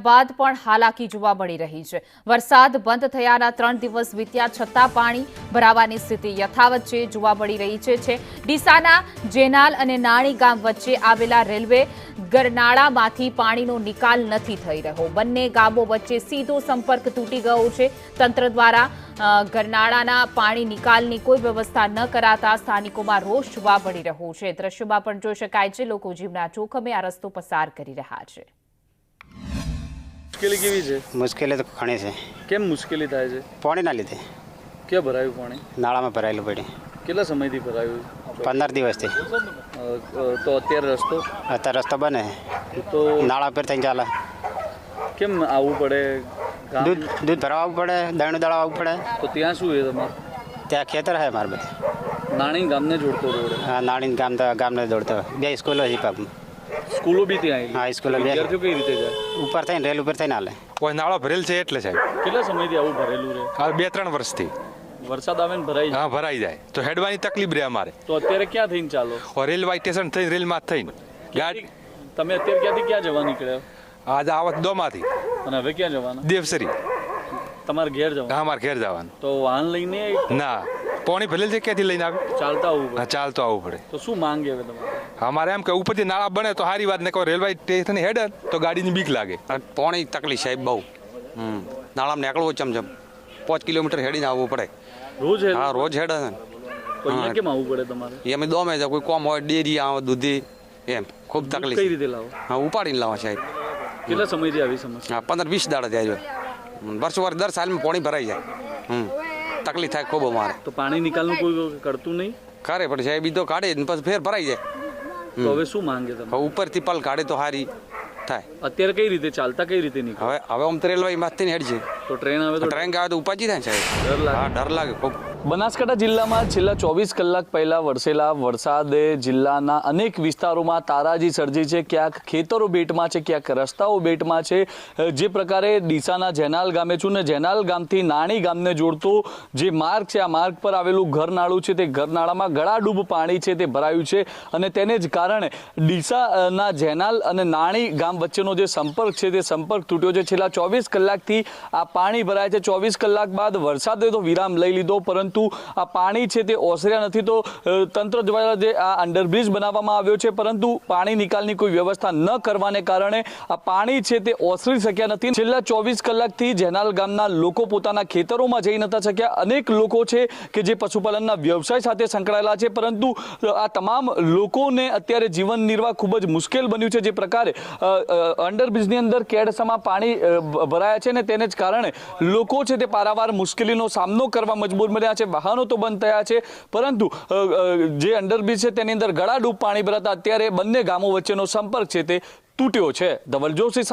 બાદ પણ હાલાકી જોવા મળી રહી છે। વરસાદ બંધ થયાના 3 દિવસ વીત્યા છતાં પાણી ભરાવાની સ્થિતિ યથાવત છે જોવા મળી રહી છે। ડીસાના જેનાલ અને નાણી ગામ વચ્ચે આવેલા રેલવે ગરનાળામાંથી પાણીનો નિકાલ નથી થઈ રહ્યો। બંને ગામો વચ્ચે સીધો સંપર્ક તૂટી ગયો છે। તંત્ર દ્વારા ગરનાળાના પાણી નિકાલની કોઈ વ્યવસ્થા ન કરાતા સ્થાનિકોમાં રોષ જોવા મળી રહ્યો છે। દ્રશ્યમાં પણ જોઈ શકાય છે લોકો જીવના જોખમે આ રસ્તો પસાર કરી રહ્યા છે। मुश्किल केवी छे? मुश्किल तो घणी छे। केम मुश्किल थाय छे? पाणी ना लीधे। क्या भरायु पाणी? नाळा में भरायेलुं पड़े। केटला समयथी भरायु? 15 दिवस थी। तो अत्यारे रस्तो बने तो नाळा पर थई चाले। केम आववुं पड़े? दूध भरवा आववुं पड़े, दळण दळावा आववुं पड़े। तो त्यां शुं छे तमारे? त्यां खेतर है मारे बधे। नाणी गामने जोड़तो रोड? हाँ, नाणी गामने जोड़तो। बे स्कूलो छे पाप। स्कूलो भी ત્યાં આવી? હા, સ્કૂલો બે। વિદ્યાર્થીઓ કઈ રીતે જાય? ઉપર થઈને રેલ ઉપર થઈને હાલે। કોઈ નાળો ભરેલ છે એટલે સાહેબ। કેટલા સમયથી આવું ભરેલું રહે? આ 2-3 વર્ષથી વરસાદ આવે ને ભરાઈ જાય? હા, ભરાઈ જાય તો હેડવાની તકલીફ રહે અમારે। તો અત્યારે ક્યાં થઈને ચાલો? રેલવે સ્ટેશન થઈને રેલમાં થઈને ગાડી। તમે અત્યારે ક્યાંથી ક્યાં જવા નીકળ્યા? આજ આવત દોમાંથી। અને હવે ક્યાં જવાના? દેવસરી। તમારે ઘેર જવાનું? હા, અમારે ઘેર જવાનું। તો વાહન લઈને? ના, પાણી ભરેલ છે ક્યાંથી લઈને આવે? ચાલતા આવવું પડે? હા, ચાલતો આવવું પડે। તો શું માંગે હવે તમારે? અમારે એમ કે ઉપરથી નાળા બને તો સારી વાત, ને કોઈ રેલવે સ્ટેશન હેડ તો ગાડીની બીક લાગે। પાણી તકલીફ સાહેબ બહુ। નાળામાં નીકળવું ચમચમ 5 કિલોમીટર હેડીને આવવું પડે। રોજ હેડ? હા, રોજ હેડ છે। તો અહીંયા કેમ આવવું પડે તમારે? અમે દોમે જાય, કોઈ કોમ હોય, ડેરી આવે, દૂધી, એમ ખૂબ તકલીફ। કઈ રીતે લાવો? હા, ઉપાડીને લાવો સાહેબ। કેટલા સમયથી આવી સમસ્યા? હા, 15-20 દાડા થયા છે। વર્ષો દર સાલમાં પાણી ભરાઈ જાય। તકલીફ થાય ખૂબ અમારે। તો પાણી નિકાલનું કોઈ કરતું નહીં? કરે પણ સાહેબ ઈ તો કાઢે ને પછી ફેર ભરાઈ જાય। તો હવે શું માંગે તમે? ઉપરથી પલ કાઢે તો સારી થાય। અત્યારે કઈ રીતે ચાલતા કઈ રીતે નીકળે? હવે આમ તો રેલવે માંથી હેડ છે। તો ટ્રેન આવે તો? ટ્રેન આવે તો ઉપાજી થાય સાહેબ। ડર લાગે? હા, ડર લાગે ખૂબ। બનાસકાંઠા જિલ્લામાં છેલ્લા 24 કલાક પહેલા વરસેલા વરસાદે જિલ્લાના અનેક વિસ્તારોમાં તારાજી સર્જી છે। ક્યાંક ખેતરો બેટમાં છે, ક્યાંક રસ્તાઓ બેટમાં છે। જે પ્રકારે ડીસાના જેનાલ ગામે છું ને જેનાલ ગામથી નાણી ગામને જોડતો જે માર્ગ છે, આ માર્ગ પર આવેલું ઘરનાળું છે, તે ઘરનાળામાં ગળાડૂબ પાણી છે તે ભરાયું છે અને તેને જ કારણે ડીસાના જેનાલ અને નાણી ગામ વચ્ચેનો જે સંપર્ક છે તે સંપર્ક તૂટ્યો છે। છેલ્લા 24 કલાકથી આ પાણી ભરાય છે। 24 કલાક બાદ વરસાદે તો વિરામ લઈ લીધો, પરંતુ આ પાણી છે તે ઓસર્યા નથી। તો તંત્ર દ્વારા જે આ અંડરબ્રિજ બનાવવામાં આવ્યો છે, પરંતુ પાણી નિકાલની કોઈ વ્યવસ્થા ન કરવાને કારણે આ પાણી છે તે ઓસરી શક્યા નથી। છેલ્લા 24 કલાકથી જેનાલ ગામના લોકો પોતાના ખેતરોમાં જઈ નતા શક્યા। અનેક લોકો છે કે જે પશુપાલનના વ્યવસાય સાથે સંકળાયેલા છે, પરંતુ આ તમામ લોકોને અત્યારે જીવન નિર્વાહ ખૂબ જ મુશ્કેલ બન્યું છે। જે પ્રકારે અંડરબ્રિજની અંદર કેડસામાં પાણી ભરાયા છે ને તેને જ કારણે લોકો છે તે પારાવાર મુશ્કેલીનો સામનો કરવા મજબૂર બન્યા છે। વાહનો તો બંધ થયા છે, પરંતુ જે અંડરબ્રિજ છે તેની અંદર ગળાડૂબ પાણી ભરાતા અત્યારે બંને ગામો વચ્ચેનો સંપર્ક છે તે તૂટ્યો છે। ધવલ જોશી।